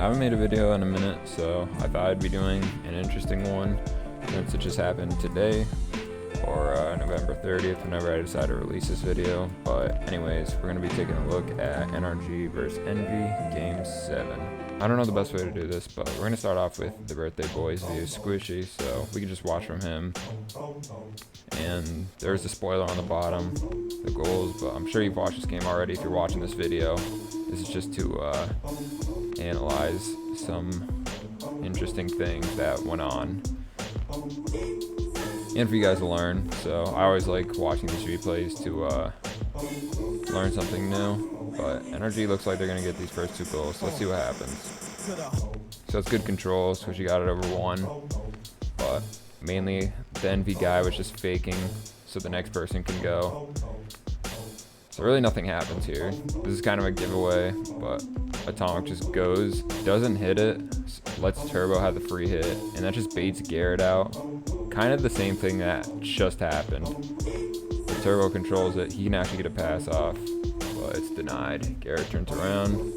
haven't made a video in a minute, so I thought I'd be doing an interesting one since it just happened today, or November 30th, whenever I decide to release this video. But anyways, we're going to be taking a look at NRG versus NV Game 7. I don't know the best way to do this, but we're going to start off with the Birthday Boys via Squishy, so we can just watch from him. And there's the spoiler on the bottom, the goals, but I'm sure you've watched this game already if you're watching this video. This is just to analyze some interesting things that went on, and for you guys to learn. So I always like watching these replays to learn something new. But NRG looks like they're gonna get these first two goals. So let's see what happens. So it's good controls because you got it over one, but mainly the NV guy was just faking so the next person can go. So really nothing happens here. This is kind of a giveaway, but Atomic just goes, doesn't hit it, lets Turbo have the free hit, and that just baits Garrett out. Kind of the same thing that just happened. The Turbo controls it, he can actually get a pass off, but it's denied. Garrett turns around,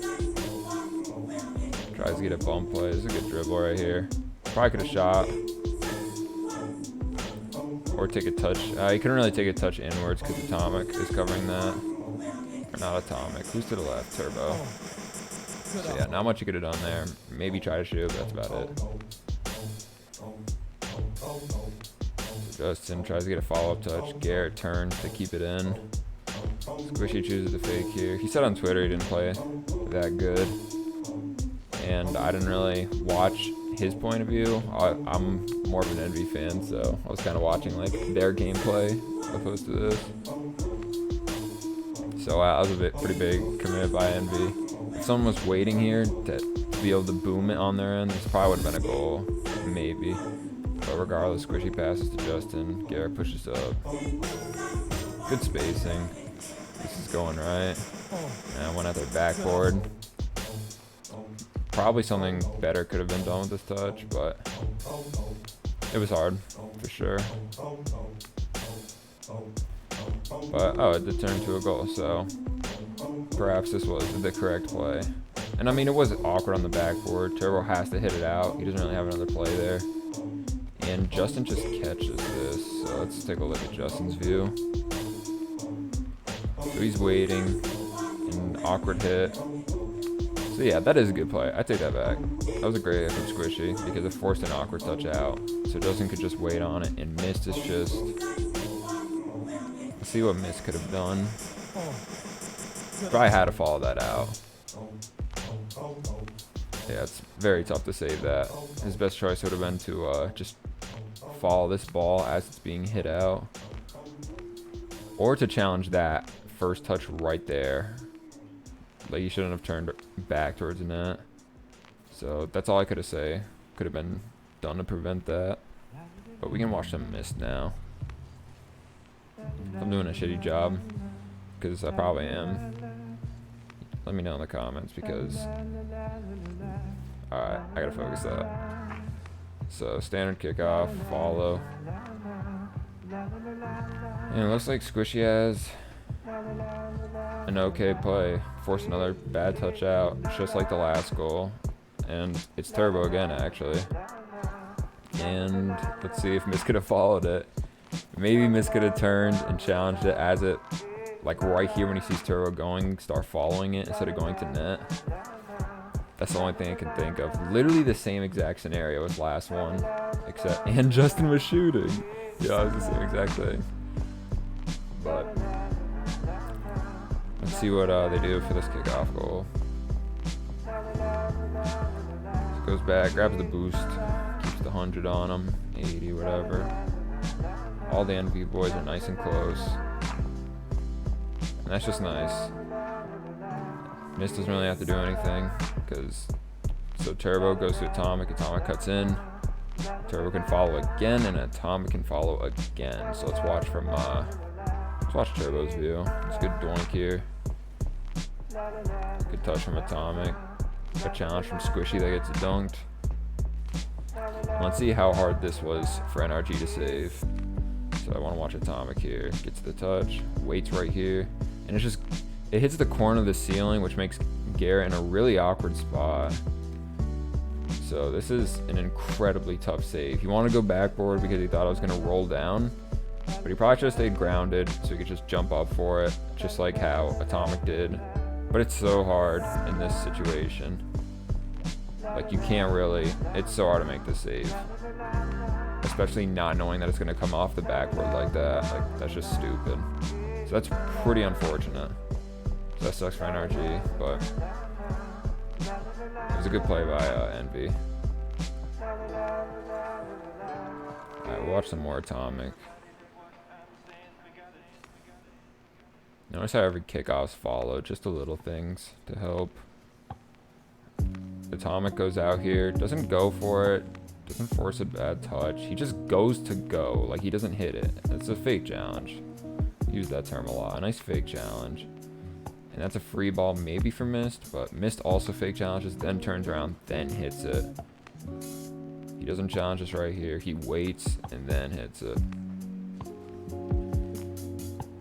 tries to get a bump play. This is a good dribble right here. Probably could have shot. Or take a touch. He couldn't really take a touch inwards because Atomic is covering that. Or not Atomic. Who's to the left? Turbo. So yeah, not much you could have done there. Maybe try to shoot, but that's about it. So Justin tries to get a follow-up touch. Garrett turns to keep it in. Squishy chooses the fake here. He said on Twitter he didn't play that good. And I didn't really watch his point of view. I'm more of an NV fan, so I was kind of watching like their gameplay opposed to this. So that was a pretty big commit by NV. If someone was waiting here to be able to boom it on their end, this probably would have been a goal, maybe. But regardless, Squishy passes to Justin. Garrett pushes up. Good spacing. This is going right. And went at their backboard. Probably something better could have been done with this touch, but it was hard for sure. But oh, it did turn into a goal, so perhaps this was the correct play. And I mean, it was awkward on the backboard. Turbo has to hit it out. He doesn't really have another play there. And Justin just catches this. So let's take a look at Justin's view. So he's waiting. An awkward hit. So yeah, that is a good play. I take that back. That was a great hit from Squishy because it forced an awkward touch out. So Justin could just wait on it, and Mist is just... Let's see what Mist could have done. Probably had to follow that out. Yeah, it's very tough to save that. His best choice would have been to just follow this ball as it's being hit out. Or to challenge that first touch right there. Like, you shouldn't have turned back towards the net. So that's all I could have say. Could have been done to prevent that. But we can watch them miss now. I'm doing a shitty job, because I probably am. Let me know in the comments, because... Alright, I gotta focus that. So, standard kickoff, follow. And it looks like Squishy has an okay play. Force another bad touch out, just like the last goal. And it's Turbo again, actually. And let's see if Mist could have followed it. Maybe Mist could have turned and challenged it as it, like right here when he sees Turbo going, start following it instead of going to net. That's the only thing I can think of. Literally the same exact scenario as last one, except, and Justin was shooting. Yeah, it was the same exact thing. But let's see what they do for this kickoff goal. Goes back, grabs the boost, keeps the 100 on him, 80, whatever. All the NV boys are nice and close. And that's just nice. Mist doesn't really have to do anything, because so Turbo goes to Atomic, Atomic cuts in. Turbo can follow again, and Atomic can follow again. So let's watch from let's watch Turbo's view. It's a good doink here. Good touch from Atomic. A challenge from Squishy that gets it dunked. Let's see how hard this was for NRG to save. So I want to watch Atomic here. Gets the touch, waits right here, and it hits the corner of the ceiling, which makes Garrett in a really awkward spot. So this is an incredibly tough save. He wanted to go backboard because he thought I was going to roll down, but he probably should have stayed grounded so he could just jump up for it, just like how Atomic did. But it's so hard in this situation. Like, you can't really, it's so hard to make this save. Especially not knowing that it's going to come off the backboard like that. Like, that's just stupid. So that's pretty unfortunate. So that sucks for NRG, but it was a good play by Envy. Alright, we'll watch some more Atomic. Notice how every kickoff's followed, just the little things to help. Atomic goes out here, doesn't go for it, doesn't force a bad touch. He just goes to go, like he doesn't hit it. It's a fake challenge. Use that term a lot. A nice fake challenge. And that's a free ball maybe for Mist, but Mist also fake challenges, then turns around, then hits it. He doesn't challenge us right here. He waits and then hits it.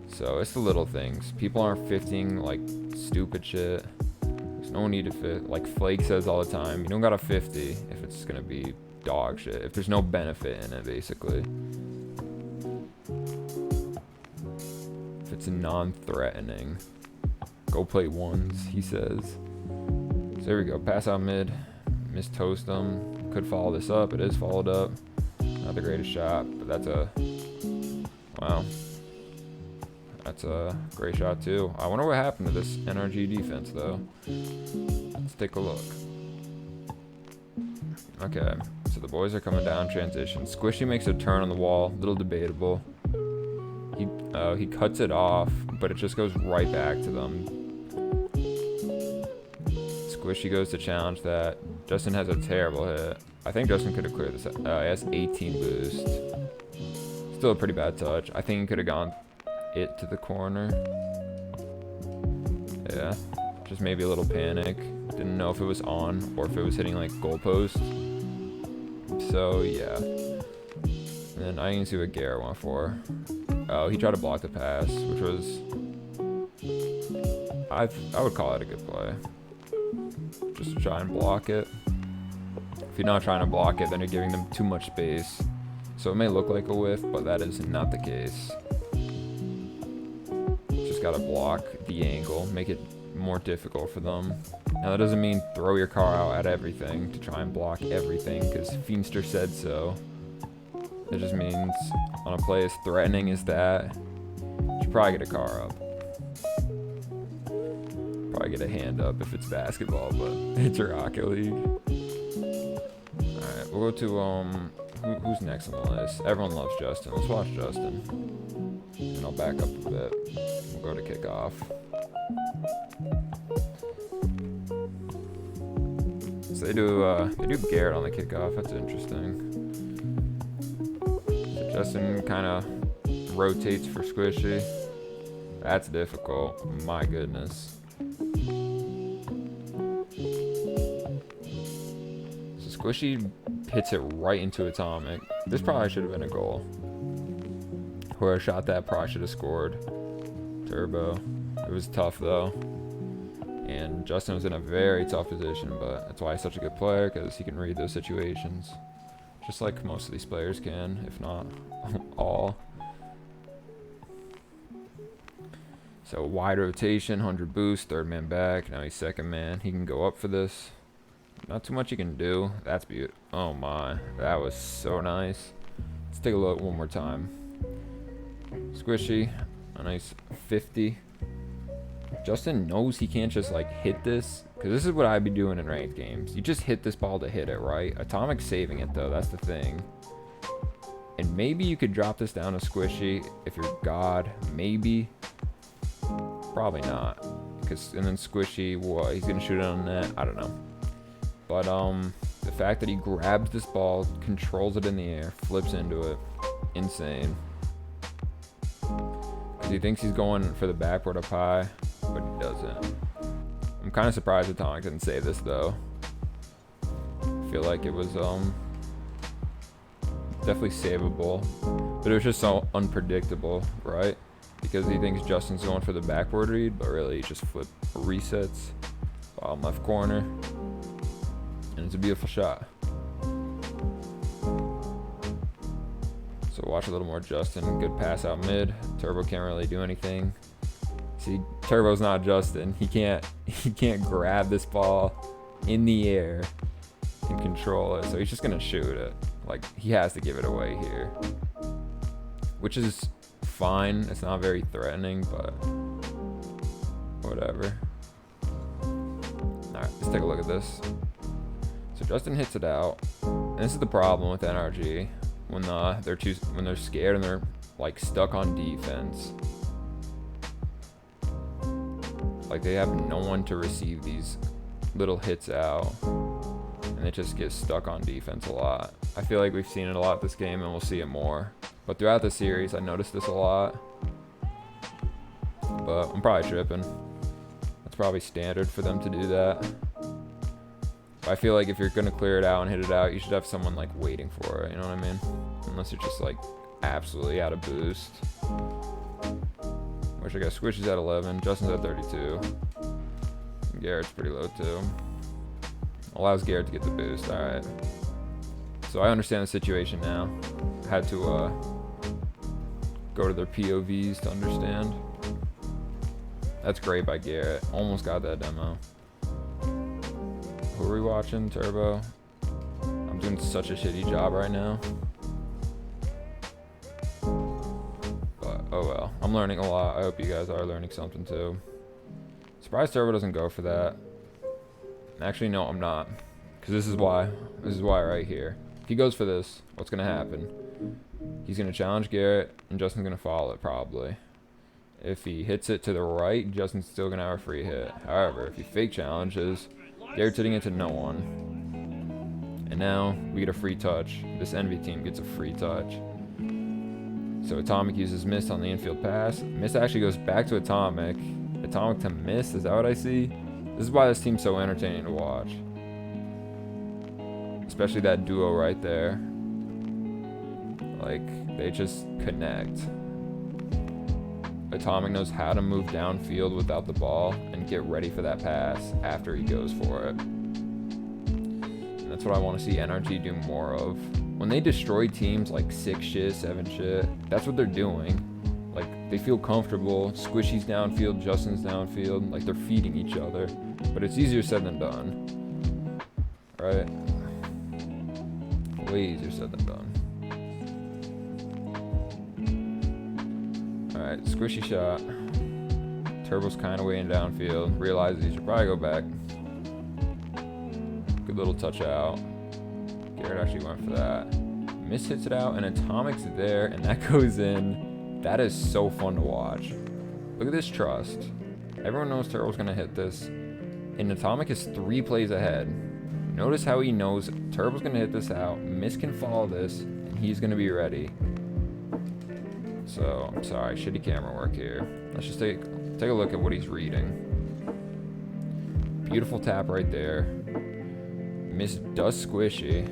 So it's the little things. People aren't 50ing like stupid shit. There's no need to fit. Like Flake says all the time, you don't gotta 50 if it's gonna be dog shit. If there's no benefit in it, basically. If it's non-threatening. Go play ones, he says. So there we go. Pass out mid. Miss toast him. Could follow this up. It is followed up. Not the greatest shot, but that's a... Wow. That's a great shot too. I wonder what happened to this NRG defense though. Let's take a look. Okay, so the boys are coming down transition. Squishy makes a turn on the wall, little debatable. He cuts it off, but it just goes right back to them. Squishy goes to challenge that. Justin has a terrible hit. I think Justin could have cleared this. He has 18 boost. Still a pretty bad touch. I think he could have gone it to the corner. Yeah, just maybe a little panic. Didn't know if it was on or if it was hitting like goalpost. So yeah. And then I didn't see what Garrett went for. Oh, he tried to block the pass, which was I would call it a good play. Just try and block it. If you're not trying to block it, then you're giving them too much space. So it may look like a whiff, but that is not the case. Just gotta block the angle, make it more difficult for them. Now that doesn't mean throw your car out at everything to try and block everything, because Fiendster said so. It just means on a play as threatening as that, you should probably get a car up. Probably get a hand up if it's basketball, but it's Rocket League. Alright, we'll go to who's next on the list? Everyone loves Justin. Let's watch Justin. And I'll back up a bit. We'll go to kickoff. So they do Garrett on the kickoff. That's interesting. So Justin kind of rotates for Squishy. That's difficult. My goodness. So Squishy hits it right into Atomic. This probably should have been a goal. Whoever shot that probably should have scored. Turbo. It was tough though. And Justin was in a very tough position, but that's why he's such a good player, because he can read those situations. Just like most of these players can, if not all. So wide rotation, 100 boost, third man back. Now he's second man. He can go up for this. Not too much he can do. That's beautiful. Oh my, that was so nice. Let's take a look one more time. Squishy, a nice 50. Justin knows he can't just like hit this, because this is what I'd be doing in ranked games. You just hit this ball to hit it, right? Atomic's saving it though, that's the thing. And maybe you could drop this down to Squishy if you're God, maybe. Probably not, because and then Squishy, what, he's gonna shoot it on net? I don't know. But the fact that he grabs this ball, controls it in the air, flips into it, insane. Because he thinks he's going for the backboard up high, but he doesn't. I'm kind of surprised Atomic didn't save this though. I feel like it was definitely savable, but it was just so unpredictable, right? Because he thinks Justin's going for the backboard read, but really he just resets bottom left corner, and it's a beautiful shot. So watch a little more Justin. Good pass out mid. Turbo can't really do anything. See, Turbo's not Justin. He can't grab this ball in the air and control it. So he's just gonna shoot it. Like, he has to give it away here, which is fine. It's not very threatening, but whatever. All right, let's take a look at this. So Justin hits it out. And this is the problem with NRG when they're scared and they're like stuck on defense. Like, they have no one to receive these little hits out, and they just get stuck on defense a lot. I feel like we've seen it a lot this game, and we'll see it more. But throughout the series, I noticed this a lot. But I'm probably tripping. That's probably standard for them to do that. But I feel like if you're gonna clear it out and hit it out, you should have someone like waiting for it. You know what I mean? Unless you're just like absolutely out of boost. Which I guess Squishy's at 11, Justin's at 32. And Garrett's pretty low too. Allows Garrett to get the boost. All right. So I understand the situation now. I had to go to their POVs to understand. That's great by Garrett. Almost got that demo. Who are we watching? Turbo. I'm doing such a shitty job right now. But oh well. I'm learning a lot. I hope you guys are learning something too. Surprised Turbo doesn't go for that. Actually, no, I'm not. Because this is why. This is why right here. If he goes for this, what's going to happen? He's going to challenge Garrett, and Justin's going to follow it probably. If he hits it to the right, Justin's still going to have a free hit. However, if he fake challenges, Garrett's hitting it to no one. And now we get a free touch. This Envy team gets a free touch. So Atomic uses Mist on the infield pass. Mist actually goes back to Atomic. Atomic to Mist, is that what I see? This is why this team's so entertaining to watch. Especially that duo right there. Like, they just connect. Atomic knows how to move downfield without the ball and get ready for that pass after he goes for it. And that's what I want to see NRG do more of. When they destroy teams like 6 shit, 7 shit, that's what they're doing. Like, they feel comfortable. Squishy's downfield, Justin's downfield. Like, they're feeding each other. But it's easier said than done. Right? Way easier said than done. Alright, Squishy shot. Turbo's kind of waiting downfield. Realizes he should probably go back. Good little touch out. Garrett actually went for that. Miss hits it out, and Atomic's there, and that goes in. That is so fun to watch. Look at this trust. Everyone knows Turbo's going to hit this. And Atomic is 3 plays ahead. Notice how he knows Turbo's going to hit this out. Miss can follow this, and he's going to be ready. So, I'm sorry, shitty camera work here. Let's just take a look at what he's reading. Beautiful tap right there. Miss does Squishy.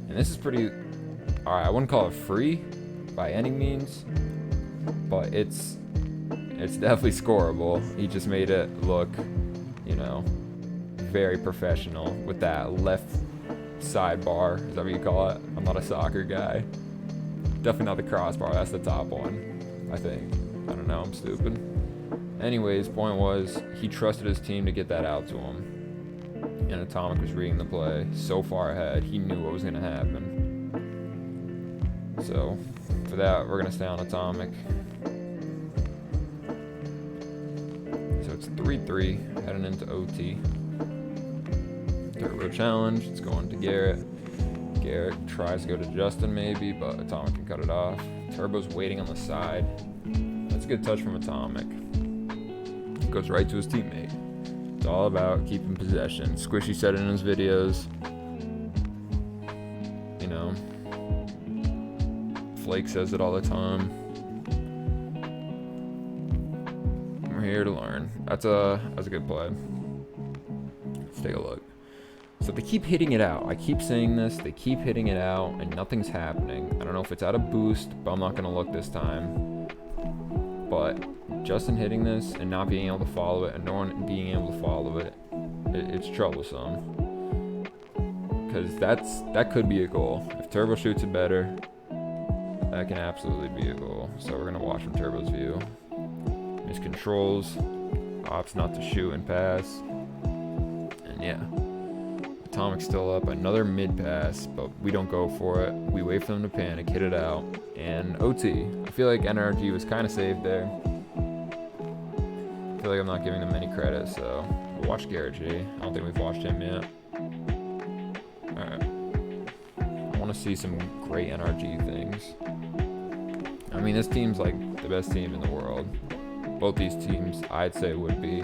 And this is pretty... Alright, I wouldn't call it free by any means, but it's definitely scoreable. He just made it look, you know, very professional with that left sidebar. Is that what you call it? I'm not a soccer guy. Definitely not the crossbar. That's the top one, I think. I don't know. I'm stupid. Anyways, point was he trusted his team to get that out to him. And Atomic was reading the play so far ahead. He knew what was going to happen. So, for that, we're going to stay on Atomic. So it's 3-3 heading into OT. Turbo challenge. It's going to Garrett. Garrett tries to go to Justin maybe, but Atomic can cut it off. Turbo's waiting on the side. That's a good touch from Atomic. Goes right to his teammate. It's all about keeping possession. Squishy said it in his videos. You know, Flake says it all the time. We're here to learn. That's a good play. Let's take a look. So they keep hitting it out. I keep saying this. They keep hitting it out, and nothing's happening. I don't know if it's out of boost, but I'm not going to look this time. But Justin hitting this and not being able to follow it, and no one being able to follow it, it's troublesome. Because that could be a goal. If Turbo shoots it better, That can absolutely be a goal. So we're gonna watch from Turbo's view. Miscontrols, opts not to shoot and pass, and yeah. Atomic's still up. Another mid pass, but we don't go for it. We wait for them to panic, hit it out, and OT. I feel like NRG was kind of saved there. I feel like I'm not giving them any credit, so we'll watch Garrett G. I don't think we've watched him yet. Alright. I want to see some great NRG things. I mean, this team's like the best team in the world. Both these teams, I'd say, would be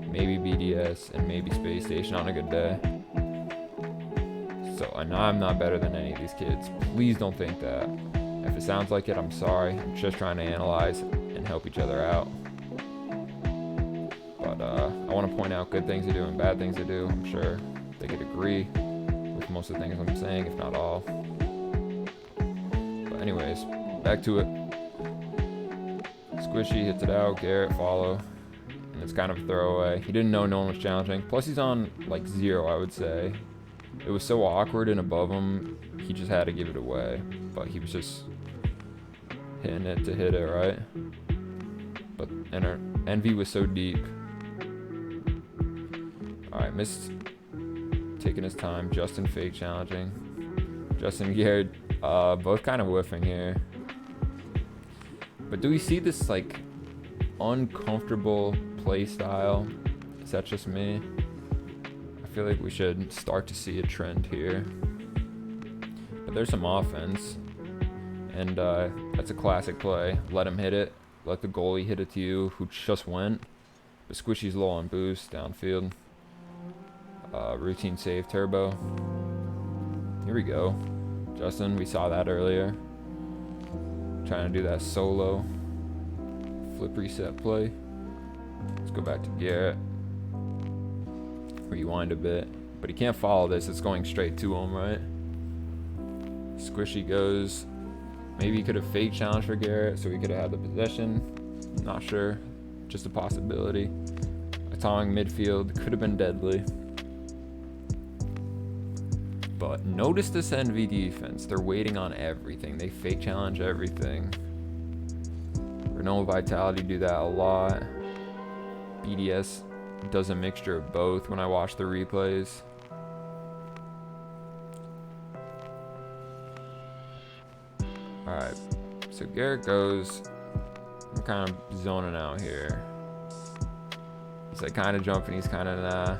maybe BDS and maybe Space Station on a good day. So I know I'm not better than any of these kids. Please don't think that. If it sounds like it, I'm sorry. I'm just trying to analyze and help each other out. But I want to point out good things to do and bad things to do. I'm sure they could agree with most of the things I'm saying, if not all. But anyways, back to it. Squishy hits it out, Garrett follow, and it's kind of a throwaway. He didn't know no one was challenging. Plus he's on like 0, I would say. It was so awkward and above him, he just had to give it away. But he was just hitting it to hit it, right? But Envy was so deep. Alright, missed taking his time. Justin fake challenging. Justin and Garrett both kind of whiffing here. But do we see this like uncomfortable play style? Is that just me? I feel like we should start to see a trend here. But there's some offense. And that's a classic play. Let him hit it. Let the goalie hit it to you, who just went. But Squishy's low on boost downfield. Routine save, Turbo. Here we go. Justin, we saw that earlier. Trying to do that solo flip reset play. Let's go back to Garrett. Rewind a bit. But he can't follow this. It's going straight to him, right? Squishy goes. Maybe he could have fake challenged for Garrett, so he could have had the possession. Not sure. Just a possibility. Atomic midfield could have been deadly. But notice this NV defense. They're waiting on everything. They fake challenge everything. Renault Vitality do that a lot. BDS does a mixture of both when I watch the replays. Alright, so Garrett goes. I'm kind of zoning out here. He's like kind of jumping, he's kind of nah.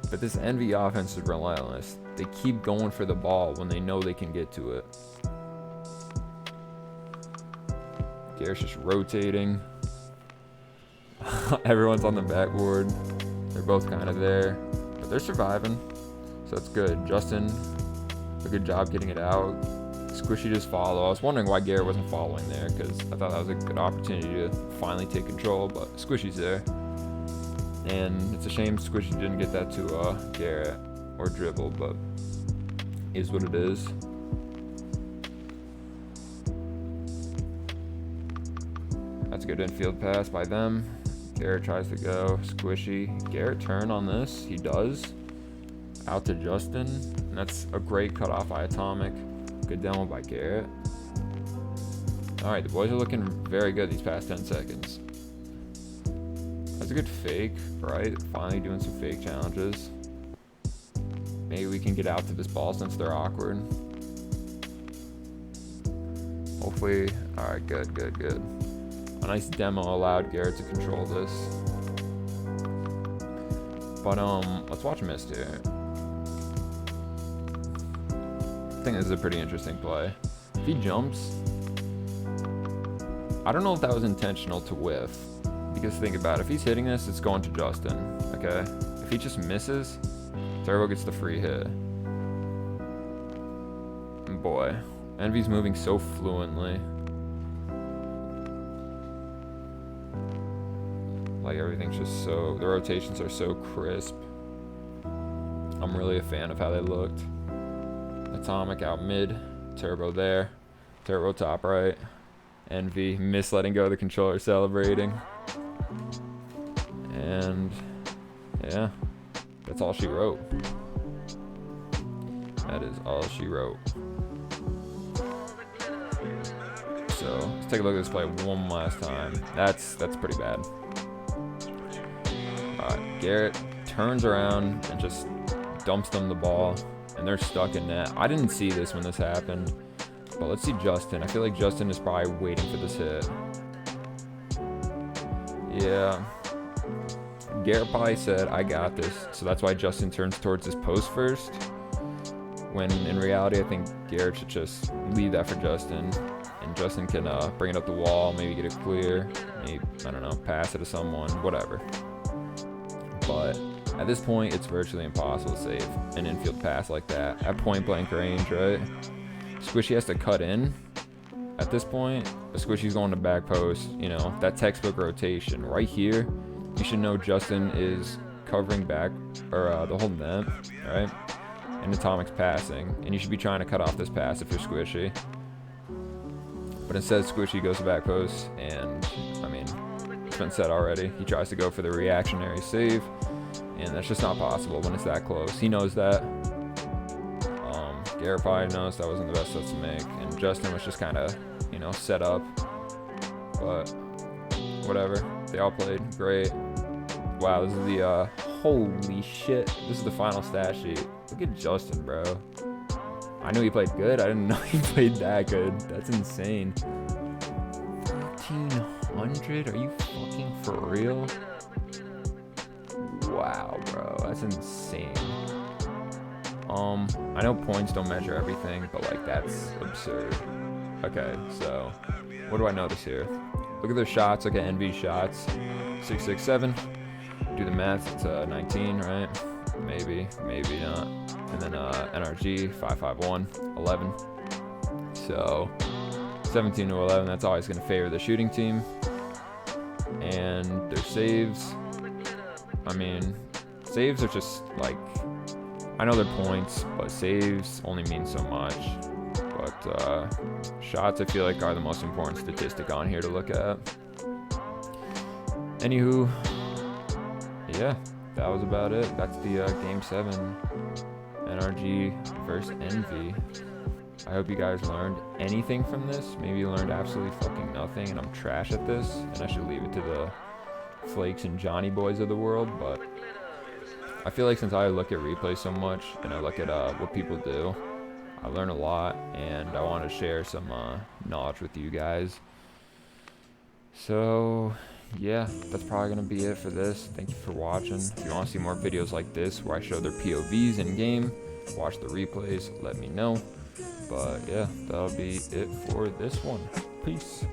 But this NV offense is relentless. They keep going for the ball when they know they can get to it. Garrett's just rotating. Everyone's on the backboard. They're both kind of there. But they're surviving. So that's good. Justin, a good job getting it out. Squishy just follow. I was wondering why Garrett wasn't following there, because I thought that was a good opportunity to finally take control, but Squishy's there. And it's a shame Squishy didn't get that to Garrett or dribble, but is what it is. That's a good infield pass by them. Garrett tries to go. Squishy. Garrett turn on this. He does. Out to Justin. And that's a great cutoff by Atomic. Good demo by Garrett. Alright, the boys are looking very good these past 10 seconds. That's a good fake, right? Finally doing some fake challenges. Maybe we can get out to this ball since they're awkward. Hopefully, alright, good. A nice demo allowed Garrett to control this. But let's watch Mist here. I think this is a pretty interesting play. If he jumps, I don't know if that was intentional to whiff. Because think about it, if he's hitting this, it's going to Justin, okay? If he just misses, Turbo gets the free hit. And boy, Envy's moving so fluently. Like everything's just so, the rotations are so crisp. I'm really a fan of how they looked. Atomic out mid, Turbo there, Turbo top right. Envy miss letting go of the controller, celebrating. And yeah, that's all she wrote. That is all she wrote. So let's take a look at this play one last time. That's pretty bad. Garrett turns around and just dumps them the ball, and they're stuck in net. I didn't see this when this happened, but let's see Justin. I feel like Justin is probably waiting for this hit. Yeah. Garrett probably said, I got this. So that's why Justin turns towards his post first. When in reality, I think Garrett should just leave that for Justin. And Justin can bring it up the wall, maybe get it clear. Maybe, I don't know, pass it to someone, whatever. But at this point, it's virtually impossible to save an infield pass like that at point blank range, right? Squishy has to cut in. At this point, the Squishy's going to back post, you know, that textbook rotation. Right here, you should know Justin is covering back, or the whole net, right? And Atomic's passing, and you should be trying to cut off this pass if you're Squishy. But instead, Squishy goes to back post, and, I mean, it's been said already. He tries to go for the reactionary save, and that's just not possible when it's that close. He knows that. Garrett probably knows that wasn't the best set to make, and Justin was just kind of, you know, set up. But whatever. They all played great. Wow, this is the holy shit. This is the final stat sheet. Look at Justin, bro. I knew he played good. I didn't know he played that good. That's insane. 1,300? Are you fucking for real? Wow, bro. That's insane. I know points don't measure everything, but like that's absurd. Okay, so what do I notice here? Look at their shots. Look at NV shots. 667. Do the math. It's 19, right? Maybe not. And then NRG 551 11. So 17 to 11. That's always going to favor the shooting team. And their saves. I mean, saves are just like, I know they're points, but saves only mean so much. But shots, I feel like, are the most important statistic on here to look at. Anywho, yeah, that was about it. That's the Game 7 NRG versus NV. I hope you guys learned anything from this. Maybe you learned absolutely fucking nothing, and I'm trash at this, and I should leave it to the Flakes and Johnny boys of the world, but I feel like since I look at replays so much and I look at what people do, I learn a lot, and I want to share some knowledge with you guys. So yeah, that's probably going to be it for this. Thank you for watching. If you want to see more videos like this where I show their POVs in game, watch the replays, let me know. But yeah, that'll be it for this one. Peace.